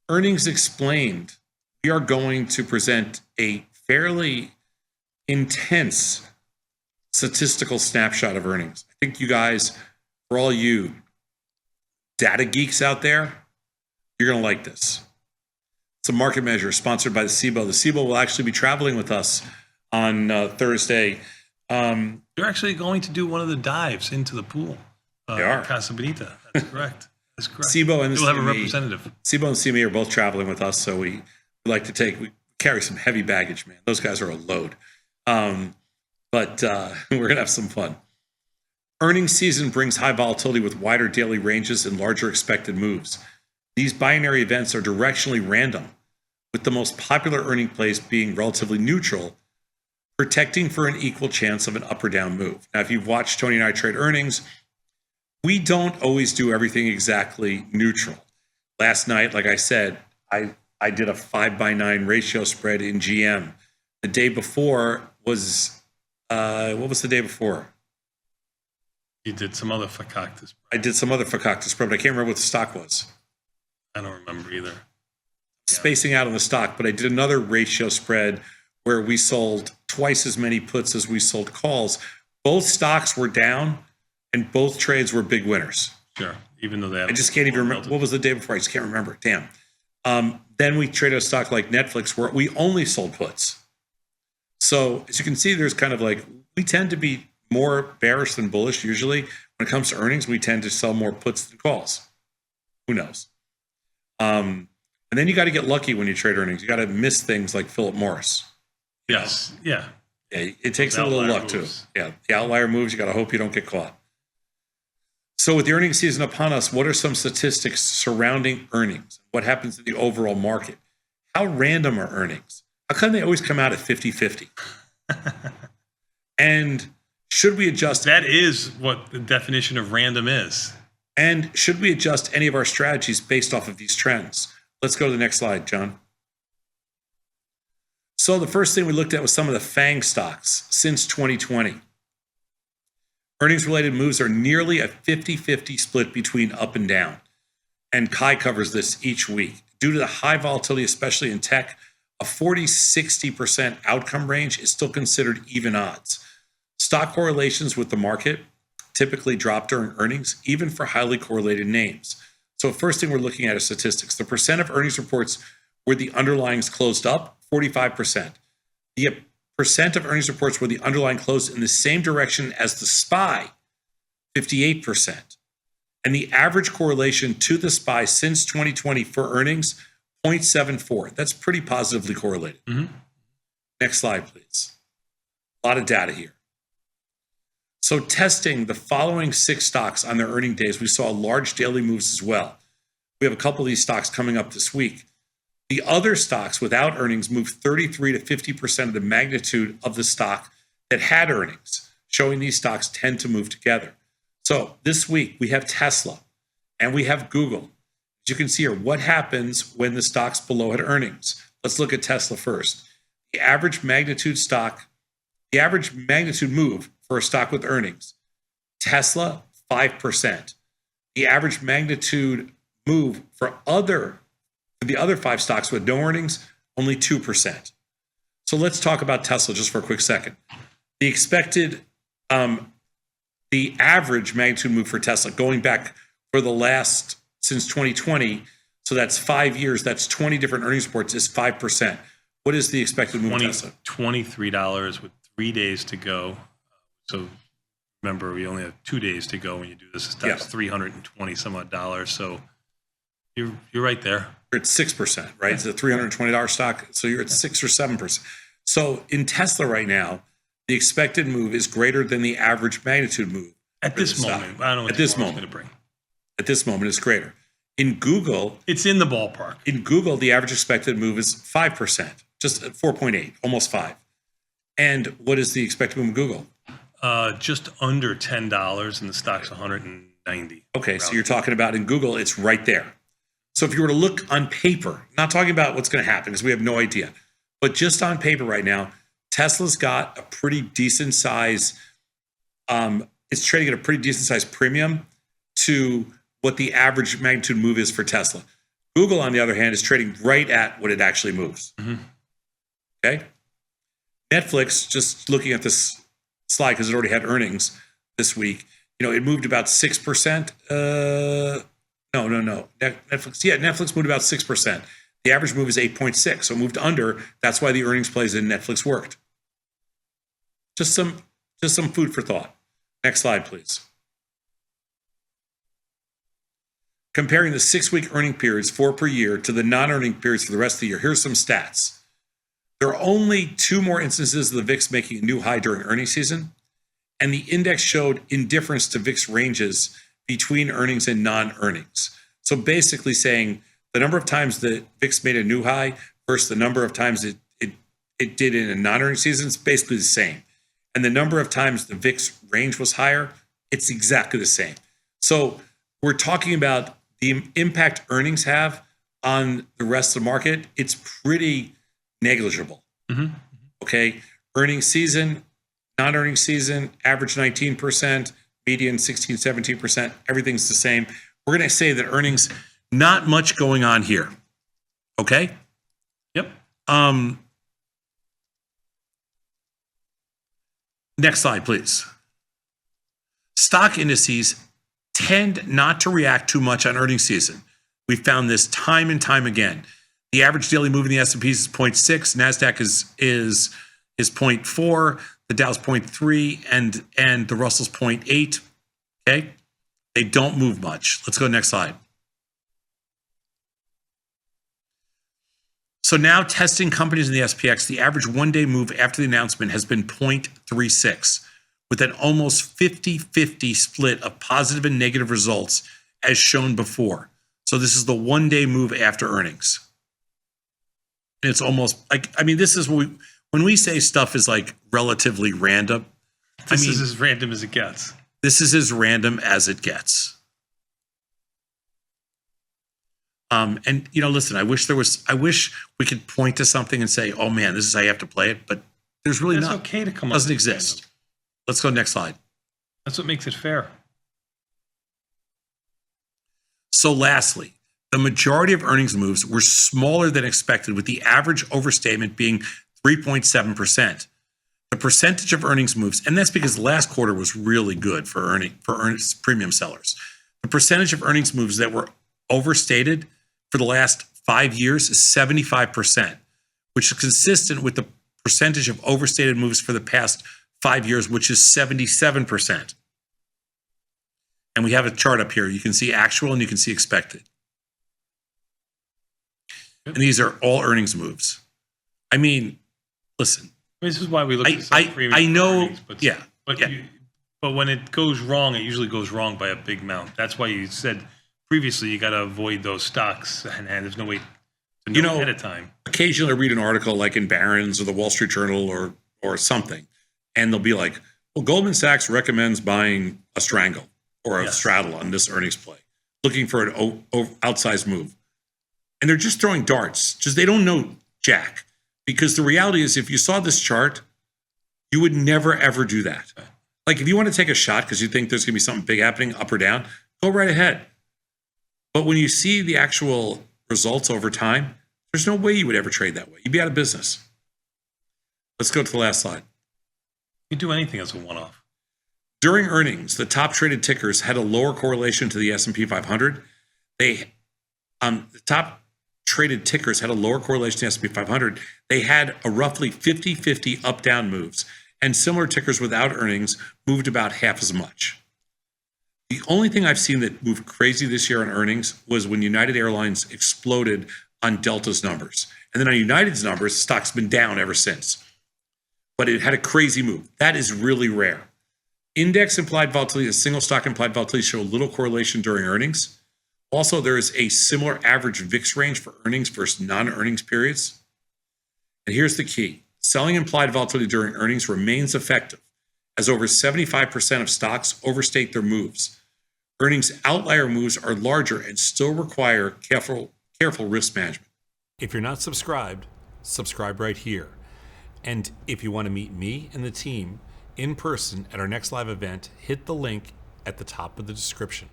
Earnings explained. We are going to present a fairly intense statistical snapshot of earnings. I think you guys, for all you data geeks out there, you're going to like this. It's a market measure sponsored by the SIBO. The SIBO will actually be traveling with us on Thursday. You're actually going to do one of the dives into the pool. They are. Casa Bonita. That's correct. That's correct. SIBO and the We'll have a representative. SIBO and CME are both traveling with us, so we we carry some heavy baggage, man. Those guys are a load. But we're going to have some fun. Earnings season brings high volatility with wider daily ranges and larger expected moves. These binary events are directionally random, with the most popular earning plays being relatively neutral, protecting for an equal chance of an up or down move. Now, if you've watched Tony and I trade earnings, we don't always do everything exactly neutral. Last night, like I said, I did a 5/9 ratio spread in GM. The day before was, what was the day before? You did some other fakakta spread. I did some other fakakta spread, but I can't remember what the stock was. I don't remember either. Spacing out on the stock, but I did another ratio spread where we sold twice as many puts as we sold calls. Both stocks were down, and both trades were big winners. Sure, even though they have. I just can't even remember. What was the day before? I just can't remember. Damn. Then we traded a stock like Netflix where we only sold puts. So as you can see, there's kind of like, we tend to be more bearish than bullish usually. When it comes to earnings, we tend to sell more puts than calls. Who knows? And then you got to get lucky when you trade earnings. You got to miss things like Philip Morris. Yes. Yeah. It takes a little luck too. Yeah. The outlier moves, you got to hope you don't get caught. So with the earnings season upon us, what are some statistics surrounding earnings? What happens in the overall market? How random are earnings? How come they always come out at 50-50? And should we adjust? That is what the definition of random is. And should we adjust any of our strategies based off of these trends? Let's go to the next slide, John. So the first thing we looked at was some of the FAANG stocks since 2020. Earnings-related moves are nearly a 50-50 split between up and down. And Kai covers this each week. Due to the high volatility, especially in tech, a 40-60% outcome range is still considered even odds. Stock correlations with the market typically drop during earnings, even for highly correlated names. So first thing we're looking at is statistics. The percent of earnings reports where the underlyings closed up, 45%. The percent of earnings reports where the underlying closed in the same direction as the SPY, 58%. And the average correlation to the SPY since 2020 for earnings, 0.74. That's pretty positively correlated. Mm-hmm. Next slide, please. A lot of data here. So testing the following 6 stocks on their earning days, we saw large daily moves as well. We have a couple of these stocks coming up this week. The other stocks without earnings moved 33 to 50% of the magnitude of the stock that had earnings, showing these stocks tend to move together. So this week we have Tesla and we have Google. As you can see here, what happens when the stocks below had earnings? Let's look at Tesla first. The average magnitude move for a stock with earnings, Tesla, 5%. The average magnitude move for the other 5 stocks with no earnings, only 2%. So let's talk about Tesla just for a quick second. The expected, the average magnitude move for Tesla going back for the last, since 2020, so that's 5 years, that's 20 different earnings reports, is 5%. What is the expected move for Tesla? $23 with 3 days to go. So remember, we only have 2 days to go when you do this. That's $320 some odd dollars. So you're right there. You're at 6%, right? It's a $320 stock. So you're at 6 or 7%. So in Tesla right now, the expected move is greater than the average magnitude move. At this moment, I don't know what it's going to bring. At this moment, it's greater. In Google, it's in the ballpark. In Google, the average expected move is 5%, just 4.8, almost 5. And what is the expected move in Google? Just under $10, and the stock's 190. Okay, so you're talking about in Google, it's right there. So if you were to look on paper, not talking about what's going to happen because we have no idea, but just on paper right now, Tesla's got a pretty decent size. It's trading at a pretty decent size premium to what the average magnitude move is for Tesla. Google, on the other hand, is trading right at what it actually moves. Okay. Netflix, just looking at this slide because it already had earnings this week, it moved about 6%. No. Netflix moved about 6%. The average move is 8.6, so it moved under. That's why the earnings plays in Netflix worked. Just some food for thought. Next slide, please. Comparing the 6-week earning periods, 4 per year, to the non-earning periods for the rest of the year. Here's some stats. There are only 2 more instances of the VIX making a new high during earnings season, and the index showed indifference to VIX ranges between earnings and non-earnings. So basically saying the number of times that VIX made a new high versus the number of times it did in a non-earning season is basically the same. And the number of times the VIX range was higher, it's exactly the same. So we're talking about the impact earnings have on the rest of the market. It's pretty negligible. Okay. Earnings season, non-earnings season, average 19%, median 16, 17%. Everything's the same. We're going to say that earnings, not much going on here. Okay. Yep. Next slide, please. Stock indices tend not to react too much on earnings season. We found this time and time again. The average daily move in the S&P is 0.6, NASDAQ is 0.4, the Dow's 0.3, and the Russell's 0.8. Okay, they don't move much. Let's go next slide. So now testing companies in the SPX, the average one-day move after the announcement has been 0.36, with an almost 50-50 split of positive and negative results as shown before. So this is the one-day move after earnings. And it's almost like, this is when we say stuff is like relatively random. This is as random as it gets. This is as random as it gets. And listen, I wish we could point to something and say, oh man, this is how you have to play it, but there's really not. It's okay to come up. It doesn't exist. Random. Let's go next slide. That's what makes it fair. So lastly, the majority of earnings moves were smaller than expected, with the average overstatement being 3.7%. The percentage of earnings moves, and that's because last quarter was really good for earnings premium sellers. The percentage of earnings moves that were overstated for the last 5 years is 75%, which is consistent with the percentage of overstated moves for the past 5 years, which is 77%. And we have a chart up here. You can see actual and you can see expected. And these are all earnings moves. Listen. This is why we look at some premium I know, earnings, but when it goes wrong, it usually goes wrong by a big amount. That's why you said previously you got to avoid those stocks, and there's no way to know ahead of time. Occasionally I read an article like in Barron's or the Wall Street Journal or something, and they'll be like, well, Goldman Sachs recommends buying a strangle or a straddle on this earnings play, looking for an outsized move. And they're just throwing darts. They don't know jack. Because the reality is, if you saw this chart, you would never, ever do that. Like, if you want to take a shot because you think there's going to be something big happening up or down, go right ahead. But when you see the actual results over time, there's no way you would ever trade that way. You'd be out of business. Let's go to the last slide. You do anything as a one-off. During earnings, the top traded tickers had a lower correlation to the S&P 500. The top traded tickers had a lower correlation to the S&P 500. They had a roughly 50-50 up-down moves, and similar tickers without earnings moved about half as much. The only thing I've seen that moved crazy this year on earnings was when United Airlines exploded on Delta's numbers. And then on United's numbers, the stock's been down ever since. But it had a crazy move. That is really rare. Index implied volatility and single stock implied volatility show little correlation during earnings. Also, there is a similar average VIX range for earnings versus non-earnings periods. And here's the key. Selling implied volatility during earnings remains effective, as over 75% of stocks overstate their moves. Earnings outlier moves are larger and still require careful risk management. If you're not subscribed, subscribe right here. And if you want to meet me and the team in person at our next live event, hit the link at the top of the description.